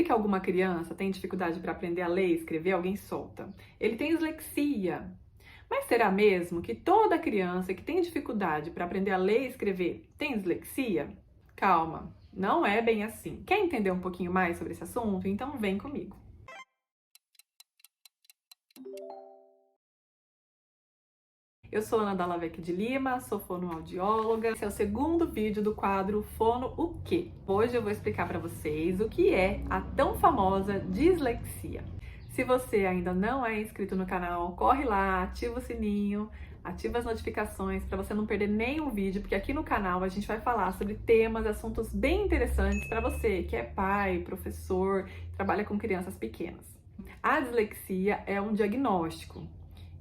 que alguma criança tem dificuldade para aprender a ler e escrever? Alguém solta. Ele tem dislexia. Mas será mesmo que toda criança que tem dificuldade para aprender a ler e escrever tem dislexia? Calma, não é bem assim. Quer entender um pouquinho mais sobre esse assunto? Então vem comigo. Eu sou Ana Dallavecchi de Lima, sou fonoaudióloga. Esse é o segundo vídeo do quadro Fono o quê? Hoje eu vou explicar para vocês o que é a tão famosa dislexia. Se você ainda não é inscrito no canal, corre lá, ativa o sininho, ativa as notificações para você não perder nenhum vídeo, porque aqui no canal a gente vai falar sobre temas, assuntos bem interessantes para você que é pai, professor, trabalha com crianças pequenas. A dislexia é um diagnóstico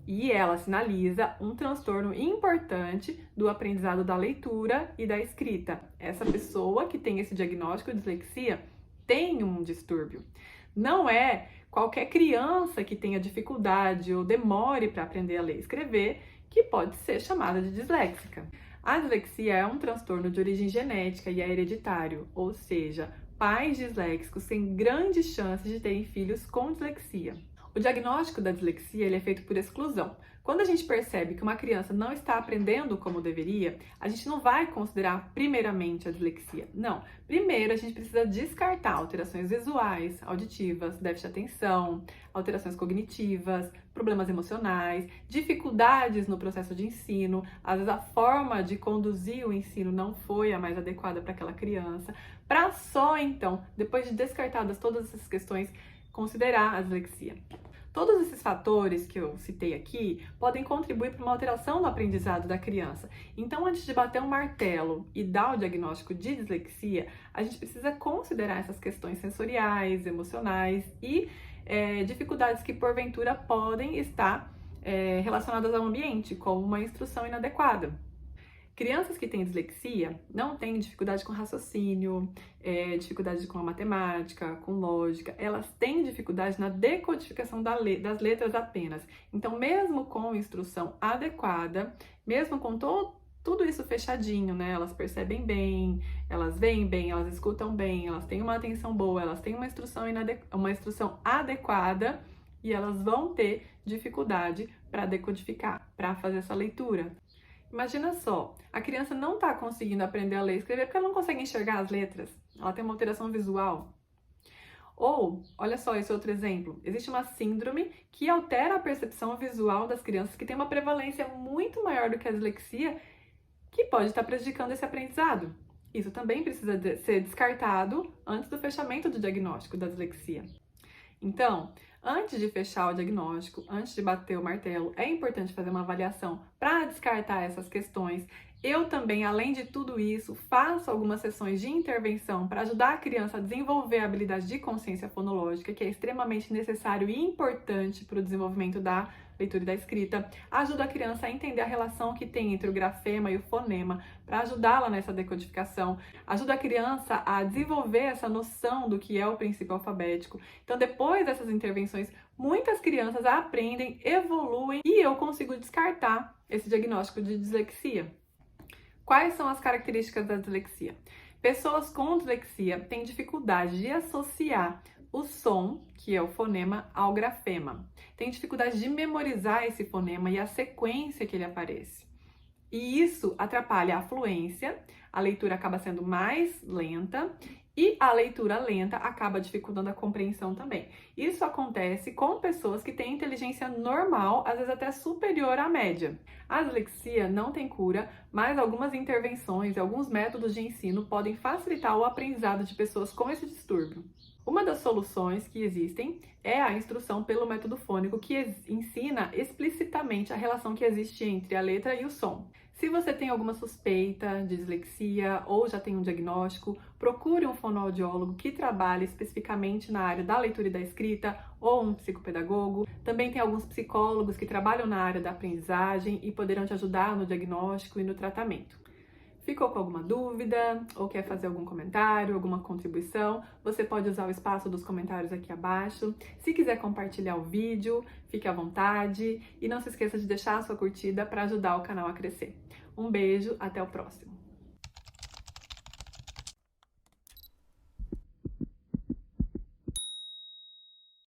e ela sinaliza um transtorno importante do aprendizado da leitura e da escrita. Essa pessoa que tem esse diagnóstico de dislexia tem um distúrbio. Não é qualquer criança que tenha dificuldade ou demore para aprender a ler e escrever que pode ser chamada de disléxica. A dislexia é um transtorno de origem genética e é hereditário, ou seja, pais disléxicos têm grandes chances de terem filhos com dislexia. O diagnóstico da dislexia ele é feito por exclusão. Quando a gente percebe que uma criança não está aprendendo como deveria, a gente não vai considerar primeiramente a dislexia. Não. Primeiro, a gente precisa descartar alterações visuais, auditivas, déficit de atenção, alterações cognitivas, problemas emocionais, dificuldades no processo de ensino. Às vezes a forma de conduzir o ensino não foi a mais adequada para aquela criança. Para só então, depois de descartadas todas essas questões, considerar a dislexia. Todos esses fatores que eu citei aqui podem contribuir para uma alteração no aprendizado da criança. Então, antes de bater um martelo e dar o diagnóstico de dislexia, a gente precisa considerar essas questões sensoriais, emocionais e dificuldades que, porventura, podem estar relacionadas ao ambiente, como uma instrução inadequada. Crianças que têm dislexia não têm dificuldade com raciocínio, dificuldade com a matemática, com lógica. Elas têm dificuldade na decodificação das letras apenas. Então, mesmo com instrução adequada, mesmo com tudo isso fechadinho, né? Elas percebem bem, elas veem bem, elas escutam bem, elas têm uma atenção boa, elas têm uma instrução adequada e elas vão ter dificuldade para decodificar, para fazer essa leitura. Imagina só, a criança não está conseguindo aprender a ler e escrever porque ela não consegue enxergar as letras. Ela tem uma alteração visual. Ou, olha só esse outro exemplo, existe uma síndrome que altera a percepção visual das crianças que tem uma prevalência muito maior do que a dislexia, que pode estar prejudicando esse aprendizado. Isso também precisa ser descartado antes do fechamento do diagnóstico da dislexia. Então, antes de fechar o diagnóstico, antes de bater o martelo, é importante fazer uma avaliação para descartar essas questões. Eu também, além de tudo isso, faço algumas sessões de intervenção para ajudar a criança a desenvolver a habilidade de consciência fonológica, que é extremamente necessário e importante para o desenvolvimento da leitura e da escrita. Ajuda a criança a entender a relação que tem entre o grafema e o fonema, para ajudá-la nessa decodificação. Ajuda a criança a desenvolver essa noção do que é o princípio alfabético. Então, depois dessas intervenções, muitas crianças aprendem, evoluem e eu consigo descartar esse diagnóstico de dislexia. Quais são as características da dislexia? Pessoas com dislexia têm dificuldade de associar o som, que é o fonema, ao grafema. Tem dificuldade de memorizar esse fonema e a sequência que ele aparece. E isso atrapalha a fluência, a leitura acaba sendo mais lenta e a leitura lenta acaba dificultando a compreensão também. Isso acontece com pessoas que têm inteligência normal, às vezes até superior à média. A dislexia não tem cura, mas algumas intervenções e alguns métodos de ensino podem facilitar o aprendizado de pessoas com esse distúrbio. Uma das soluções que existem é a instrução pelo método fônico, que ensina explicitamente a relação que existe entre a letra e o som. Se você tem alguma suspeita de dislexia ou já tem um diagnóstico, procure um fonoaudiólogo que trabalhe especificamente na área da leitura e da escrita ou um psicopedagogo. Também tem alguns psicólogos que trabalham na área da aprendizagem e poderão te ajudar no diagnóstico e no tratamento. Ficou com alguma dúvida ou quer fazer algum comentário, alguma contribuição? Você pode usar o espaço dos comentários aqui abaixo. Se quiser compartilhar o vídeo, fique à vontade e não se esqueça de deixar a sua curtida para ajudar o canal a crescer. Um beijo, até o próximo!